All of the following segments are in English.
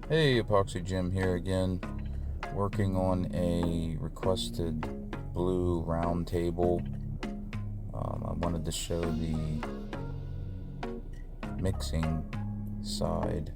Hey, Epoxy Jim here again, working on a requested blue round table. I wanted to show the mixing side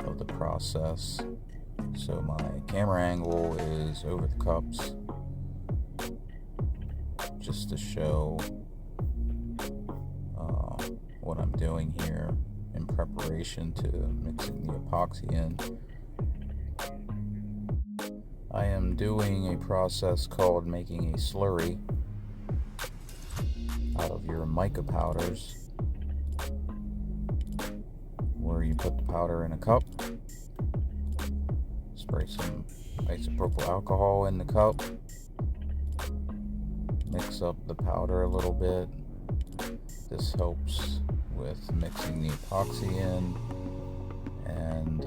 of the process. So my camera angle is over the cups, just to show what I'm doing here in preparation to mixing the epoxy in. I am doing a process called making a slurry out of your mica powders, where you put the powder in a cup, spray some isopropyl alcohol in the cup, mix up the powder a little bit. This helps with mixing the epoxy in and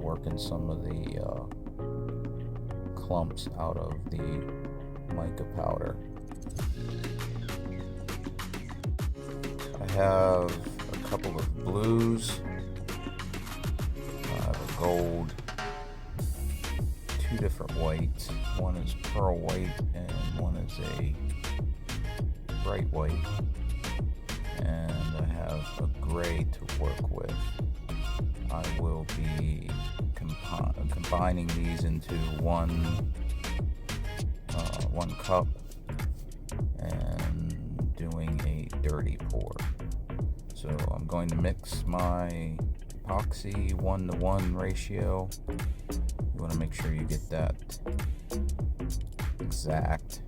working some of the clumps out of the mica powder. I have a couple of blues. I have a gold, two different whites. One is pearl white and one is a bright white. And I have a gray to work with. I will be combining these into one cup and doing a dirty pour. So I'm going to mix my epoxy 1:1 ratio. You want to make sure you get that exact,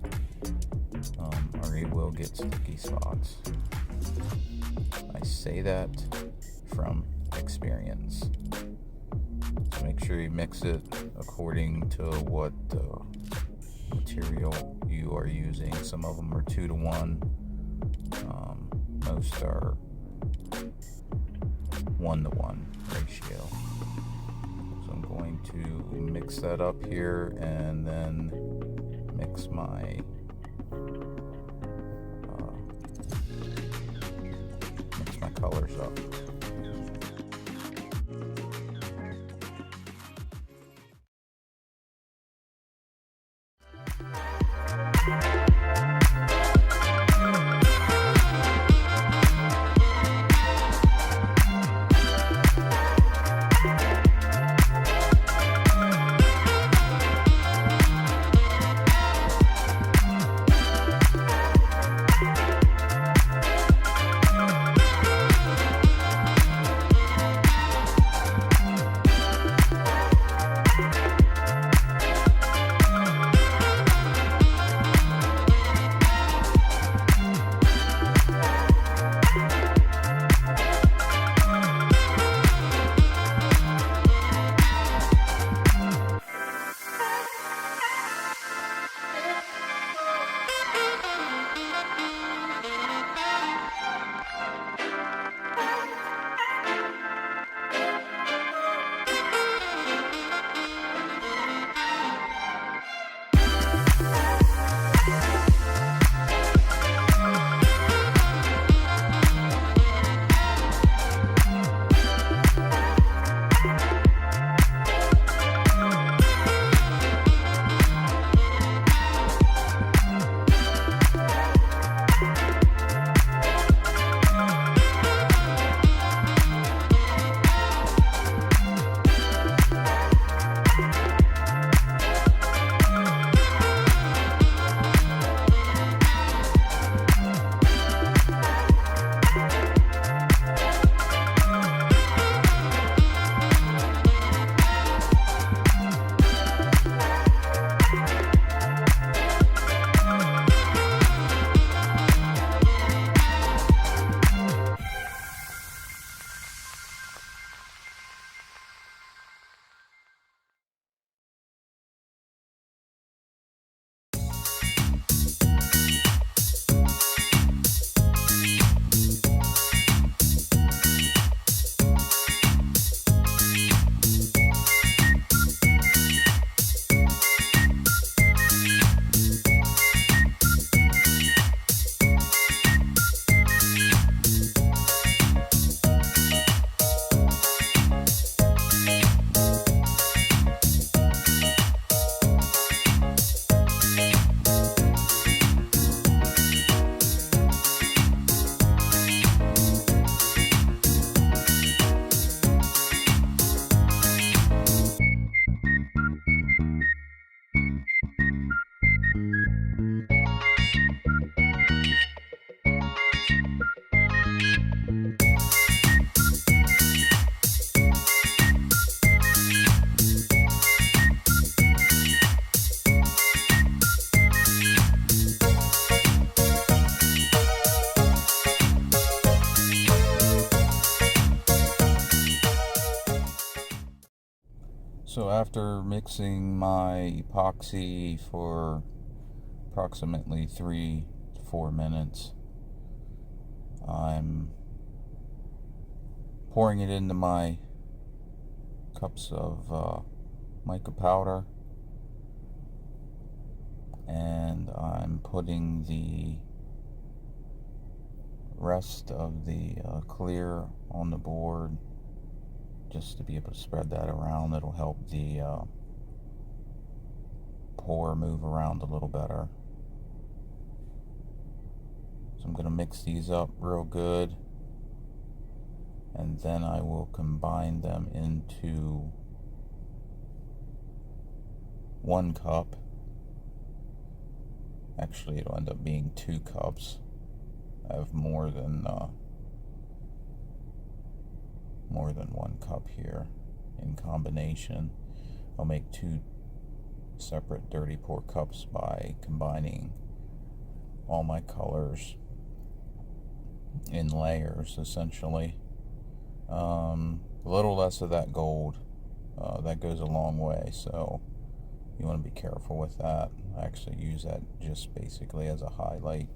or you will get sticky spots. I say that from experience. So make sure you mix it according to what material you are using. Some of them are 2:1. Most are 1:1 ratio. So I'm going to mix that up here and then mix my colors up. So after mixing my epoxy for approximately 3 to 4 minutes, I'm pouring it into my cups of mica powder, and I'm putting the rest of the clear on the board just to be able to spread that around. It'll help the pour move around a little better. So I'm going to mix these up real good, and then I will combine them into 1 cup. Actually, it'll end up being 2 cups. I have more than 1 cup here in combination. I'll make 2 separate dirty pour cups by combining all my colors in layers, essentially. A little less of that gold, that goes a long way, so you want to be careful with that. I actually use that just basically as a highlight.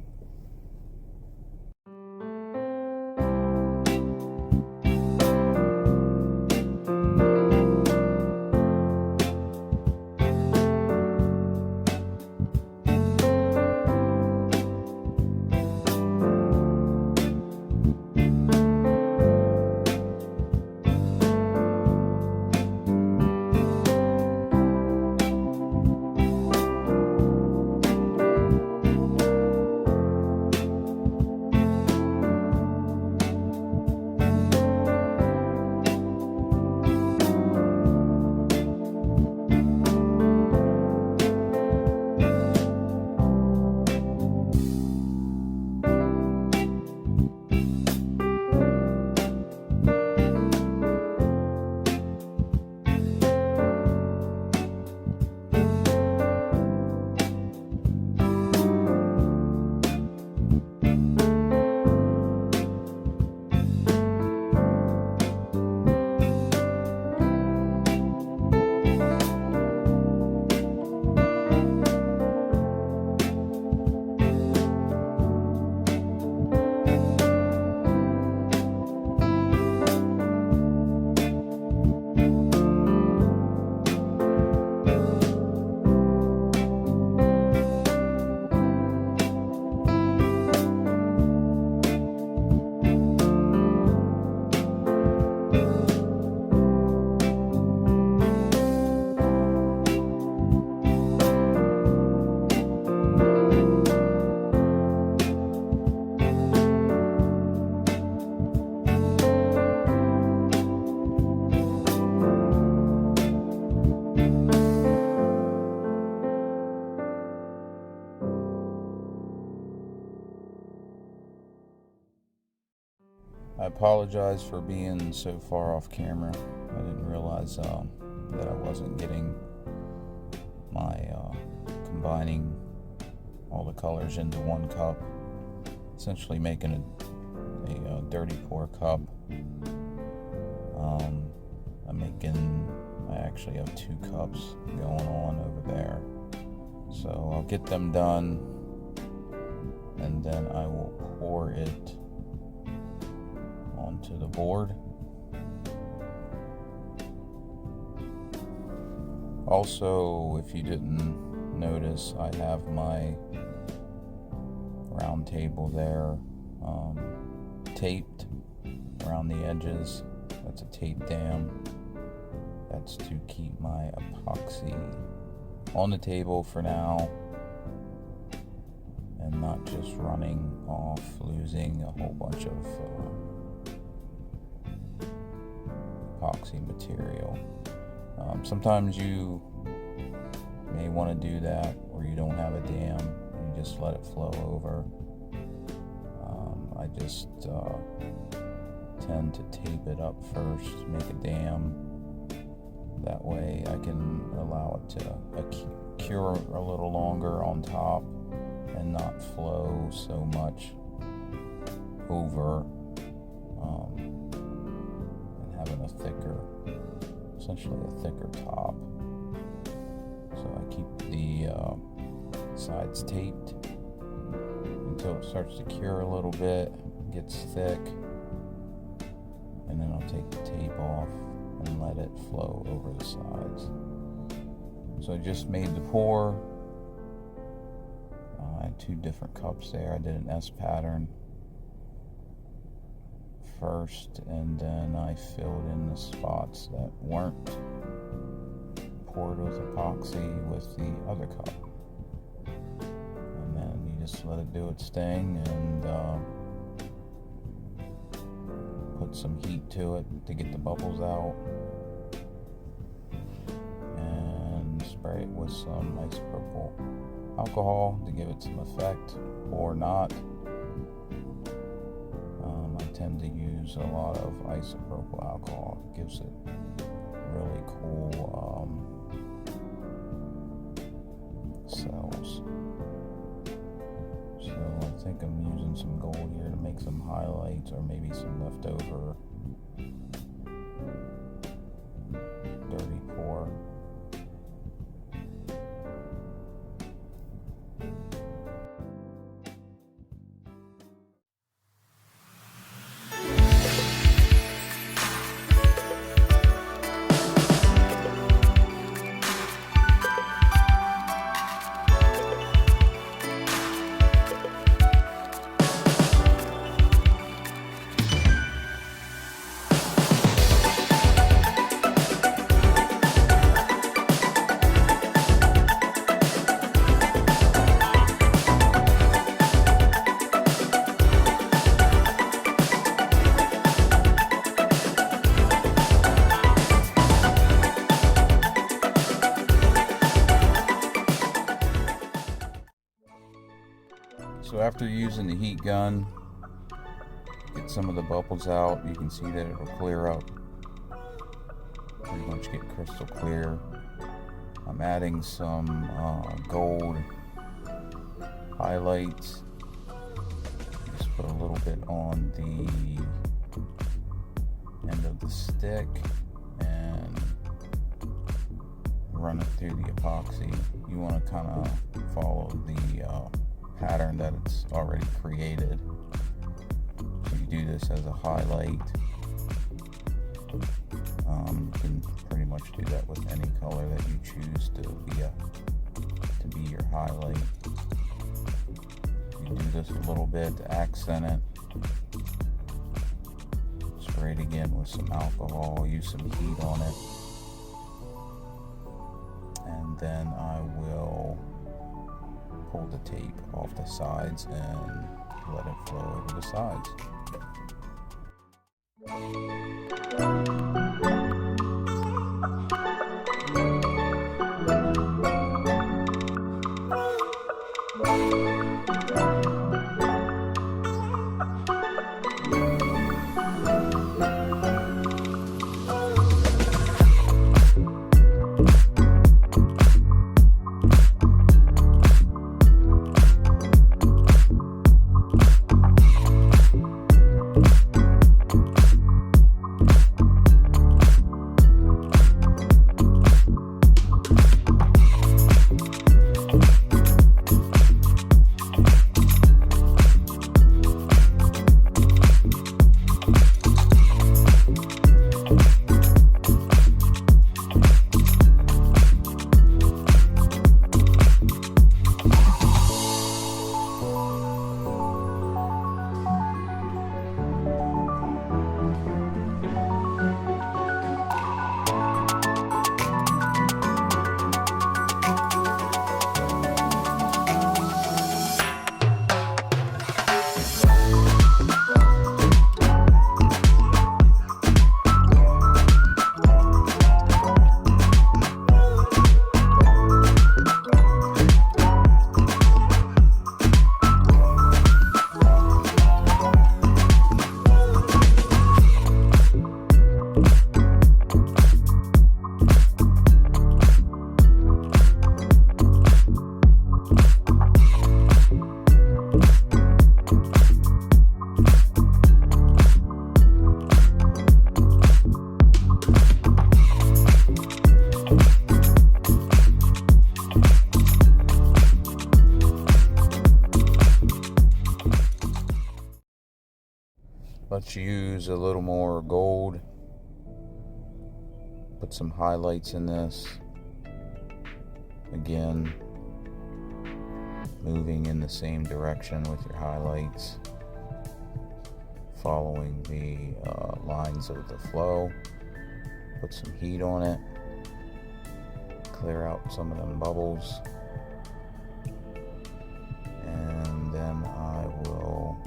I apologize for being so far off camera. I didn't realize that I wasn't getting my combining all the colors into 1 cup, essentially making a dirty pour cup. I actually have 2 cups going on over there, so I'll get them done, and then I will pour it onto the board. Also, if you didn't notice, I have my round table there taped around the edges. That's a tape dam. That's to keep my epoxy on the table for now and not just running off, losing a whole bunch of epoxy material. Sometimes you may want to do that where you don't have a dam and you just let it flow over. I just tend to tape it up first, make a dam. That way I can allow it to cure a little longer on top and not flow so much over, and having a thicker essentially a thicker top. So I keep the sides taped until it starts to cure a little bit, gets thick, and then I'll take the tape off and let it flow over the sides. So I just made the pour. I had 2 different cups there. I did an S pattern first, and then I filled in the spots that weren't poured with epoxy with the other cup. And then you just let it do its thing and put some heat to it to get the bubbles out, and spray it with some isopropyl alcohol to give it some effect, or not. I tend to use a lot of isopropyl alcohol. It gives it really cool cells. So I think I'm using some gold here to make some highlights, or maybe some leftover dirty pour. So after using the heat gun, get some of the bubbles out. You can see that it'll clear up, pretty much get crystal clear. I'm adding some gold highlights. Just put a little bit on the end of the stick and run it through the epoxy. You want to kind of follow the pattern that it's already created. So you do this as a highlight. You can pretty much do that with any color that you choose to be your highlight. You do this a little bit to accent it. Spray it again with some alcohol, use some heat on it, and then I will pull the tape off the sides and let it flow over the sides. use a little more gold. Put some highlights in this. Again, moving in the same direction with your highlights, following the lines of the flow. Put some heat on it, clear out some of them bubbles, and then I will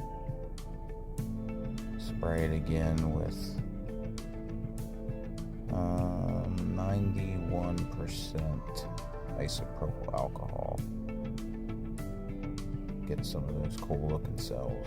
spray it again with 91% isopropyl alcohol. Get some of those cool looking cells.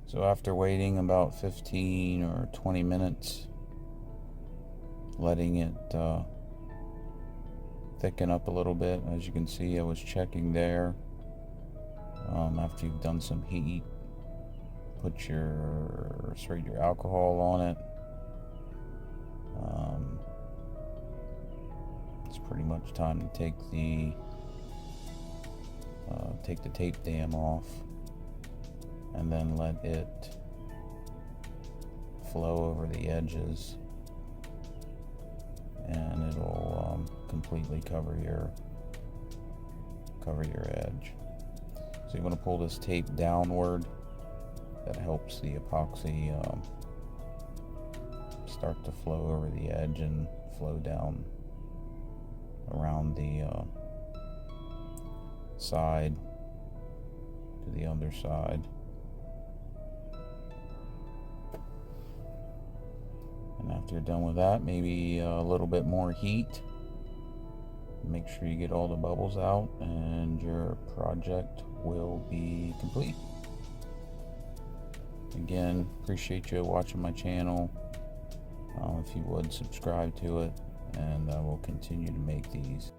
So after waiting about 15 or 20 minutes, letting it thicken up a little bit, as you can see I was checking there. After you've done some heat, put your alcohol on it. It's pretty much time to take the tape dam off, and then let it flow over the edges, and it'll completely cover your edge. So you want to pull this tape downward. That helps the epoxy start to flow over the edge and flow down around the side to the underside. And after you're done with that, maybe a little bit more heat. Make sure you get all the bubbles out, and your project will be complete. Again, appreciate you watching my channel. If you would, subscribe to it, and I will continue to make these.